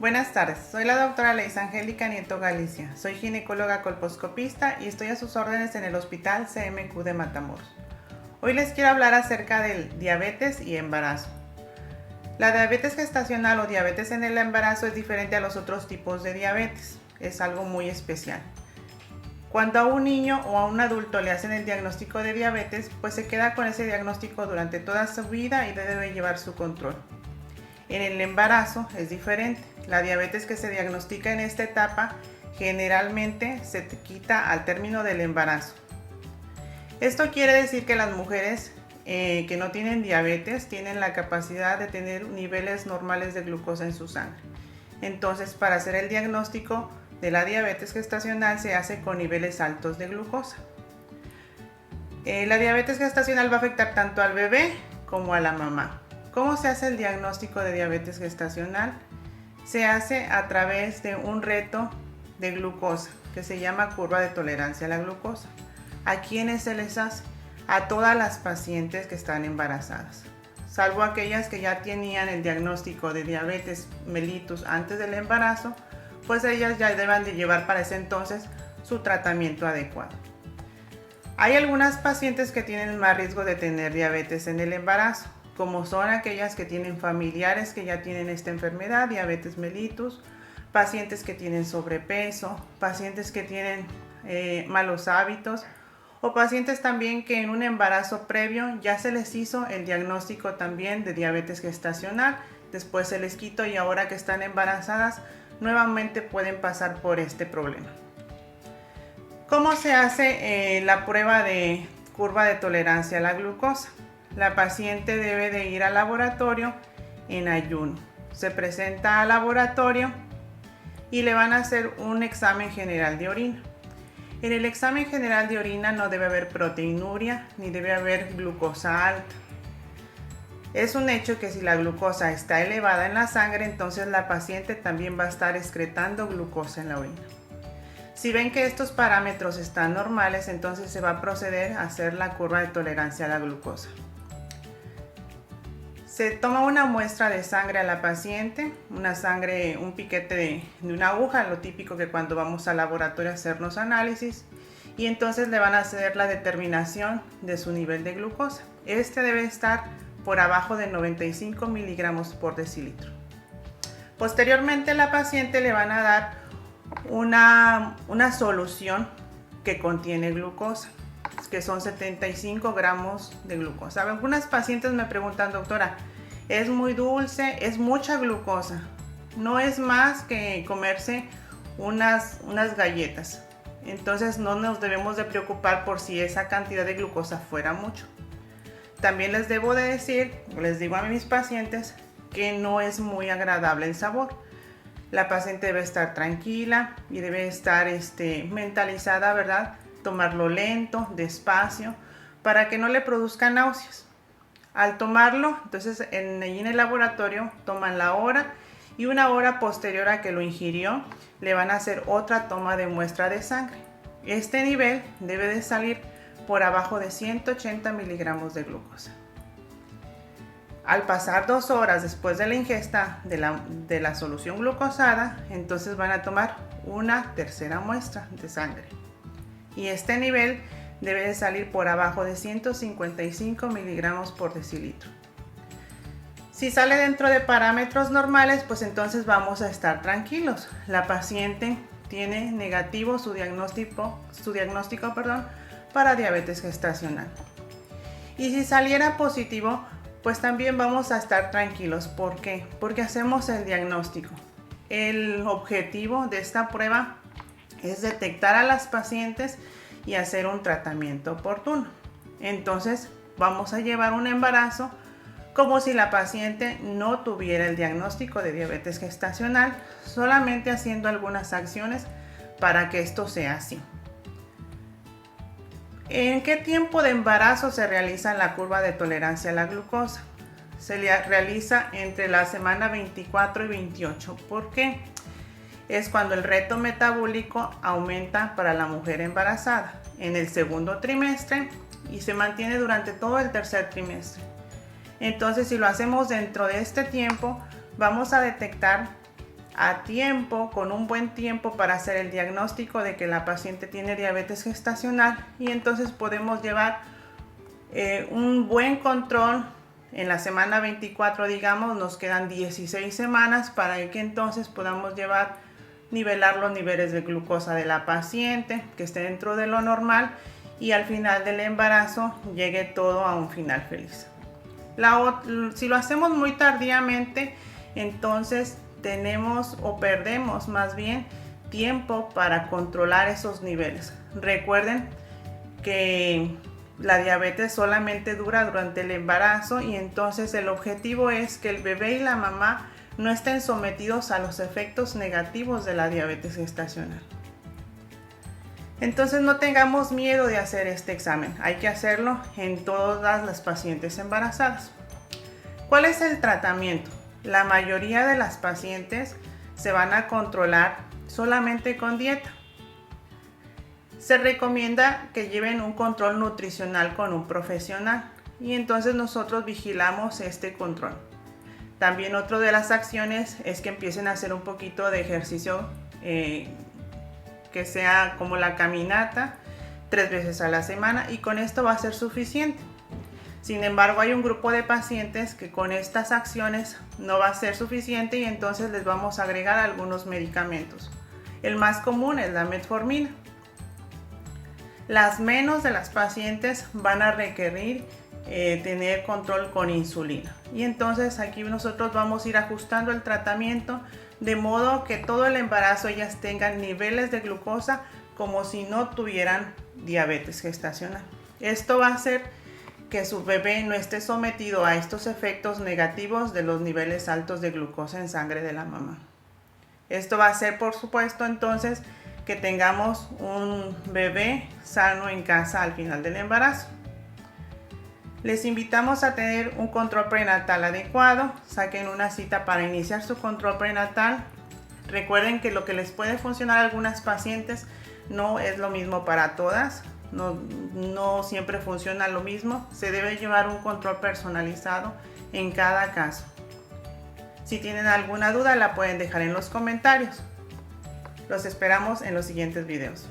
Buenas tardes, soy la doctora Leisa Angélica Nieto Galicia, soy ginecóloga colposcopista y estoy a sus órdenes en el Hospital CMQ de Matamoros. Hoy les quiero hablar acerca del diabetes y embarazo. La diabetes gestacional o diabetes en el embarazo es diferente a los otros tipos de diabetes, es algo muy especial. Cuando a un niño o a un adulto le hacen el diagnóstico de diabetes, pues se queda con ese diagnóstico durante toda su vida y debe llevar su control. En el embarazo es diferente. La diabetes que se diagnostica en esta etapa generalmente se quita al término del embarazo. Esto quiere decir que las mujeres que no tienen diabetes tienen la capacidad de tener niveles normales de glucosa en su sangre. Entonces, para hacer el diagnóstico de la diabetes gestacional se hace con niveles altos de glucosa. La diabetes gestacional va a afectar tanto al bebé como a la mamá. ¿Cómo se hace el diagnóstico de diabetes gestacional? Se hace a través de un reto de glucosa que se llama curva de tolerancia a la glucosa. ¿A quiénes se les hace? A todas las pacientes que están embarazadas, salvo aquellas que ya tenían el diagnóstico de diabetes mellitus antes del embarazo, pues ellas ya deben de llevar para ese entonces su tratamiento adecuado. Hay algunas pacientes que tienen más riesgo de tener diabetes en el embarazo, como son aquellas que tienen familiares que ya tienen esta enfermedad, diabetes mellitus, pacientes que tienen sobrepeso, pacientes que tienen malos hábitos o pacientes también que en un embarazo previo ya se les hizo el diagnóstico también de diabetes gestacional, después se les quitó y ahora que están embarazadas nuevamente pueden pasar por este problema. ¿Cómo se hace la prueba de curva de tolerancia a la glucosa? La paciente debe de ir al laboratorio en ayuno. Se presenta al laboratorio y le van a hacer un examen general de orina. En el examen general de orina no debe haber proteinuria ni debe haber glucosa alta. Es un hecho que si la glucosa está elevada en la sangre, entonces la paciente también va a estar excretando glucosa en la orina. Si ven que estos parámetros están normales, entonces se va a proceder a hacer la curva de tolerancia a la glucosa. Se toma una muestra de sangre a la paciente, un piquete de una aguja, lo típico que cuando vamos al laboratorio a hacernos análisis, y entonces le van a hacer la determinación de su nivel de glucosa. Este debe estar por abajo de 95 miligramos por decilitro. Posteriormente a la paciente le van a dar una solución que contiene glucosa, que son 75 gramos de glucosa. Algunas pacientes me preguntan, doctora, es muy dulce, es mucha glucosa. No es más que comerse unas galletas. Entonces no nos debemos de preocupar por si esa cantidad de glucosa fuera mucho. También les debo de decir, les digo a mis pacientes, que no es muy agradable el sabor. La paciente debe estar tranquila y debe estar mentalizada, ¿verdad? Tomarlo lento, despacio, para que no le produzca náuseas. Al tomarlo, entonces en el laboratorio toman la hora y una hora posterior a que lo ingirió, le van a hacer otra toma de muestra de sangre. Este nivel debe de salir por abajo de 180 miligramos de glucosa. Al pasar 2 horas después de la ingesta de la solución glucosada, entonces van a tomar una tercera muestra de sangre. Y este nivel debe de salir por abajo de 155 miligramos por decilitro. Si sale dentro de parámetros normales, pues entonces vamos a estar tranquilos. La paciente tiene negativo su diagnóstico, para diabetes gestacional. Y si saliera positivo, pues también vamos a estar tranquilos. ¿Por qué? Porque hacemos el diagnóstico. El objetivo de esta prueba es detectar a las pacientes y hacer un tratamiento oportuno. Entonces vamos a llevar un embarazo como si la paciente no tuviera el diagnóstico de diabetes gestacional, solamente haciendo algunas acciones para que esto sea así. ¿En qué tiempo de embarazo se realiza la curva de tolerancia a la glucosa? Se realiza entre la semana 24 y 28. ¿Por qué? Es cuando el reto metabólico aumenta para la mujer embarazada en el segundo trimestre y se mantiene durante todo el tercer trimestre. Entonces, si lo hacemos dentro de este tiempo, vamos a detectar a tiempo, con un buen tiempo para hacer el diagnóstico de que la paciente tiene diabetes gestacional, y entonces podemos llevar un buen control. En la semana 24, digamos, nos quedan 16 semanas para que entonces podamos nivelar los niveles de glucosa de la paciente, que esté dentro de lo normal, y al final del embarazo llegue todo a un final feliz. Si lo hacemos muy tardíamente, entonces tenemos o perdemos más bien tiempo para controlar esos niveles. Recuerden que la diabetes solamente dura durante el embarazo, y entonces el objetivo es que el bebé y la mamá no estén sometidos a los efectos negativos de la diabetes gestacional. Entonces no tengamos miedo de hacer este examen, hay que hacerlo en todas las pacientes embarazadas. ¿Cuál es el tratamiento? La mayoría de las pacientes se van a controlar solamente con dieta. Se recomienda que lleven un control nutricional con un profesional, y entonces nosotros vigilamos este control. También otra de las acciones es que empiecen a hacer un poquito de ejercicio, que sea como la caminata 3 veces a la semana, y con esto va a ser suficiente. Sin embargo, hay un grupo de pacientes que con estas acciones no va a ser suficiente, y entonces les vamos a agregar algunos medicamentos. El más común es la metformina. Las menos de las pacientes van a requerir tener control con insulina, y entonces aquí nosotros vamos a ir ajustando el tratamiento de modo que todo el embarazo ellas tengan niveles de glucosa como si no tuvieran diabetes gestacional. Esto va a hacer que su bebé no esté sometido a estos efectos negativos de los niveles altos de glucosa en sangre de la mamá. Esto va a hacer, por supuesto, entonces que tengamos un bebé sano en casa al final del embarazo. Les invitamos a tener un control prenatal adecuado. Saquen una cita para iniciar su control prenatal. Recuerden que lo que les puede funcionar a algunas pacientes no es lo mismo para todas. No siempre funciona lo mismo. Se debe llevar un control personalizado en cada caso. Si tienen alguna duda, la pueden dejar en los comentarios. Los esperamos en los siguientes videos.